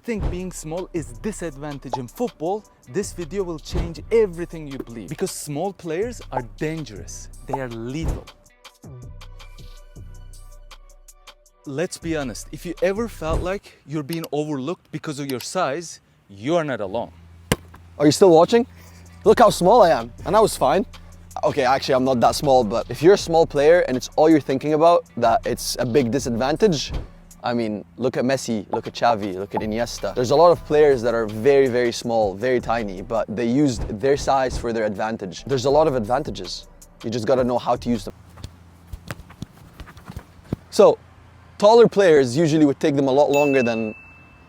Think being small is disadvantage in football, this video will change everything you believe. Because small players are dangerous. They are lethal. Let's be honest, if you ever felt like you're being overlooked because of your size, you are not alone. Are you still watching? Look how small I am, and I was fine. Okay, actually I'm not that small, but if you're a small player and it's all you're thinking about, that it's a big disadvantage, I mean, look at Messi, look at Xavi, look at Iniesta. There's a lot of players that are very, very small, very tiny, but they used their size for their advantage. There's a lot of advantages. You just gotta know how to use them. So, taller players usually would take them a lot longer than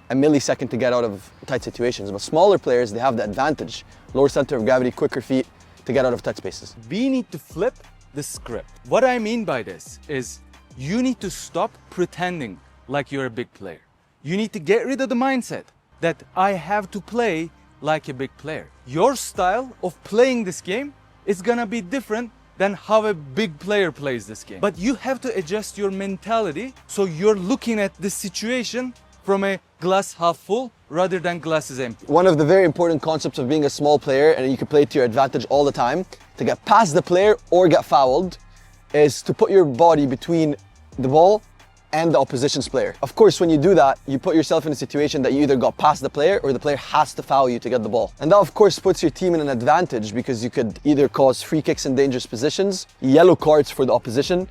a millisecond to get out of tight situations, but smaller players, they have the advantage. Lower center of gravity, quicker feet to get out of tight spaces. We need to flip the script. What I mean by this is you need to stop pretending like you're a big player. You need to get rid of the mindset that I have to play like a big player. Your style of playing this game is gonna be different than how a big player plays this game. But you have to adjust your mentality so you're looking at the situation from a glass half full rather than glass is empty. One of the very important concepts of being a small player, and you can play it to your advantage all the time, to get past the player or get fouled, is to put your body between the ball and the opposition's player. Of course, when you do that, you put yourself in a situation that you either got past the player or the player has to foul you to get the ball. And that of course puts your team in an advantage because you could either cause free kicks in dangerous positions, yellow cards for the opposition,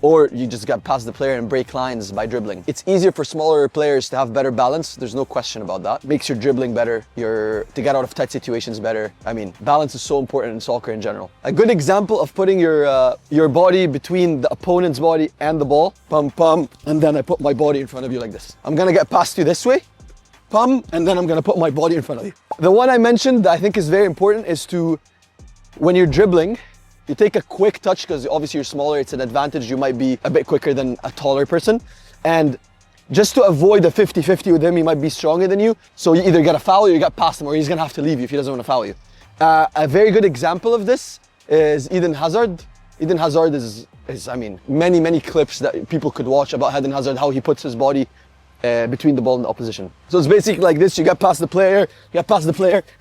or you just get past the player and break lines by dribbling. It's easier for smaller players to have better balance, there's no question about that. Makes your dribbling better, to get out of tight situations better. I mean, balance is so important in soccer in general. A good example of putting your body between the opponent's body and the ball, pum pum, and then I put my body in front of you like this. I'm gonna get past you this way, pum, and then I'm gonna put my body in front of you. The one I mentioned that I think is very important is to, when you're dribbling, you take a quick touch because obviously you're smaller, it's an advantage. You might be a bit quicker than a taller person. And just to avoid a 50-50 with him, he might be stronger than you. So you either get a foul or you get past him, or he's gonna have to leave you if he doesn't want to foul you. A very good example of this is Eden Hazard. Eden Hazard is I mean, many clips that people could watch about Eden Hazard, how he puts his body between the ball and the opposition. So it's basically like this, you get past the player,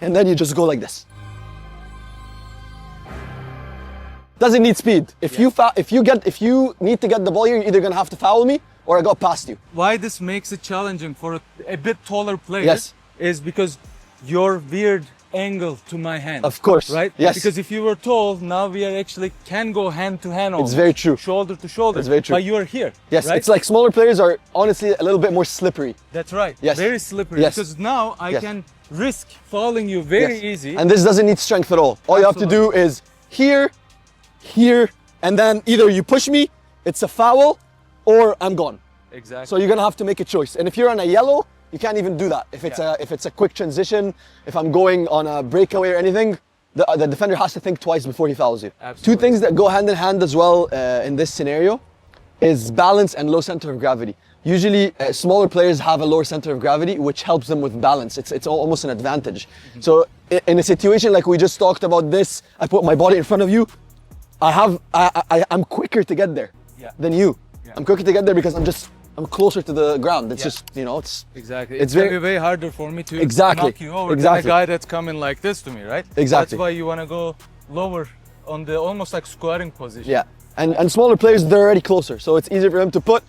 and then you just go like this. Doesn't need speed. If you need to get the ball here, you're either gonna have to foul me or I got past you. Why this makes it challenging for a bit taller player is because your weird angle to my hand. Of course. Right? Yes. Because if you were tall, now we are actually can go hand to hand almost. It's very true. Shoulder to shoulder. It's very true. But you are here. Yes, right? it's like smaller players are honestly a little bit more slippery. That's right. Yes. Very slippery. Yes. Because now I can risk fouling you very easy. And this doesn't need strength at all. All you have to do is here, and then either you push me, it's a foul, or I'm gone. Exactly. So you're gonna have to make a choice. And if you're on a yellow, you can't even do that. If it's a quick transition, if I'm going on a breakaway or anything, the defender has to think twice before he fouls you. Absolutely. Two things that go hand in hand as well in this scenario is balance and low center of gravity. Usually smaller players have a lower center of gravity, which helps them with balance. It's almost an advantage. So in a situation like we just talked about this, I put my body in front of you, I'm quicker to get there than you. I'm quicker to get there because I'm closer to the ground. It's just, you know, it's... Exactly. It's very way harder for me to knock you over than a guy that's coming like this to me, right? Exactly. That's why you want to go lower on the almost like squatting position. Yeah. And smaller players, they're already closer. So it's easier for them to put,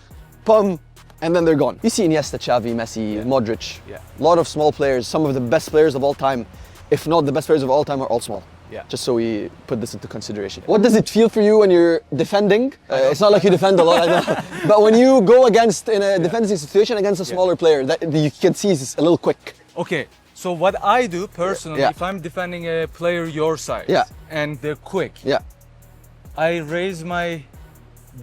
pum, and then they're gone. You see Iniesta, Xavi, Messi, Modrić. Yeah. A lot of small players, some of the best players of all time, if not the best players of all time, are all small. Yeah. Just so we put this into consideration. What does it feel for you when you're defending? It's not like you defend a lot, I know. But when you go against, in a defensive situation against a smaller player, that you can see is a little quick. Okay, so what I do personally, if I'm defending a player your size and they're quick, I raise my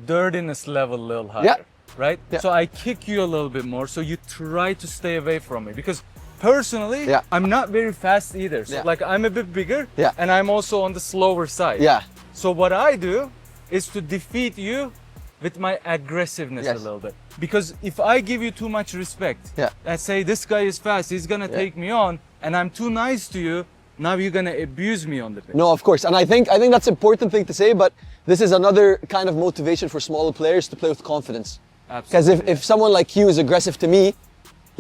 dirtiness level a little higher, right? Yeah. So I kick you a little bit more, so you try to stay away from me. Because personally, I'm not very fast either. So like I'm a bit bigger and I'm also on the slower side. Yeah. So what I do is to defeat you with my aggressiveness a little bit. Because if I give you too much respect, and say this guy is fast, he's gonna take me on, and I'm too nice to you, now you're gonna abuse me on the pitch. No, of course. And I think that's an important thing to say, but this is another kind of motivation for smaller players to play with confidence. Because if someone like you is aggressive to me,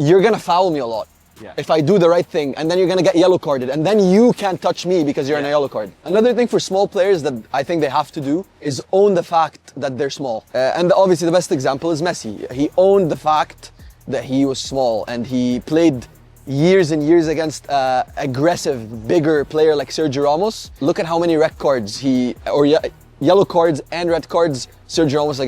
you're gonna foul me a lot. Yeah. If I do the right thing, and then you're gonna get yellow carded, and then you can't touch me because you're in a yellow card. Another thing for small players that I think they have to do is own the fact that they're small. And obviously the best example is Messi. He owned the fact that he was small, and he played years and years against aggressive, bigger player like Sergio Ramos. Look at how many red cards yellow cards and red cards Sergio Ramos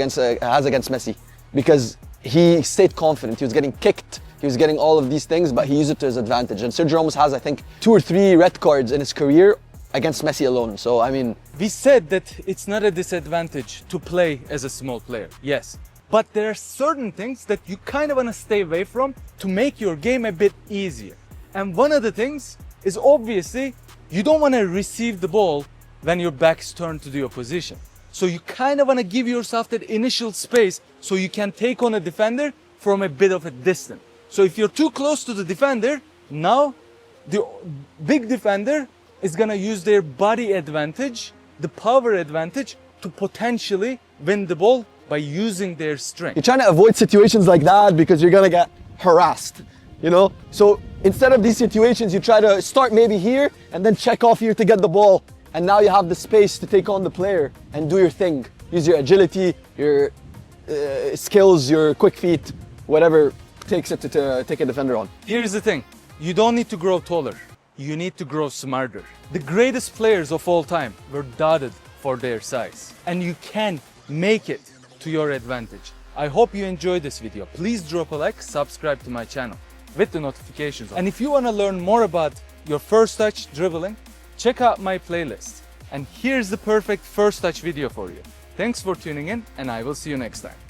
has against Messi, because he stayed confident. He was getting kicked. He was getting all of these things, but he used it to his advantage. And Sergio Ramos has, I think, 2 or 3 red cards in his career against Messi alone. So, I mean... We said that it's not a disadvantage to play as a small player, yes. But there are certain things that you kind of want to stay away from to make your game a bit easier. And one of the things is obviously you don't want to receive the ball when your back's turned to the opposition. So you kind of want to give yourself that initial space so you can take on a defender from a bit of a distance. So if you're too close to the defender, now the big defender is gonna use their body advantage, the power advantage, to potentially win the ball by using their strength. You're trying to avoid situations like that because you're gonna get harassed, you know? So instead of these situations, you try to start maybe here and then check off here to get the ball. And now you have the space to take on the player and do your thing. Use your agility, your skills, your quick feet, whatever takes it to take a defender on. Here's the thing, you don't need to grow taller, you need to grow smarter. The greatest players of all time were dotted for their size, and you can make it to your advantage. I hope you enjoyed this video. Please drop a like, subscribe to my channel with the notifications on. And if you want to learn more about your first touch dribbling, check out my playlist. And here's the perfect first touch video for you. Thanks for tuning in, and I will see you next time.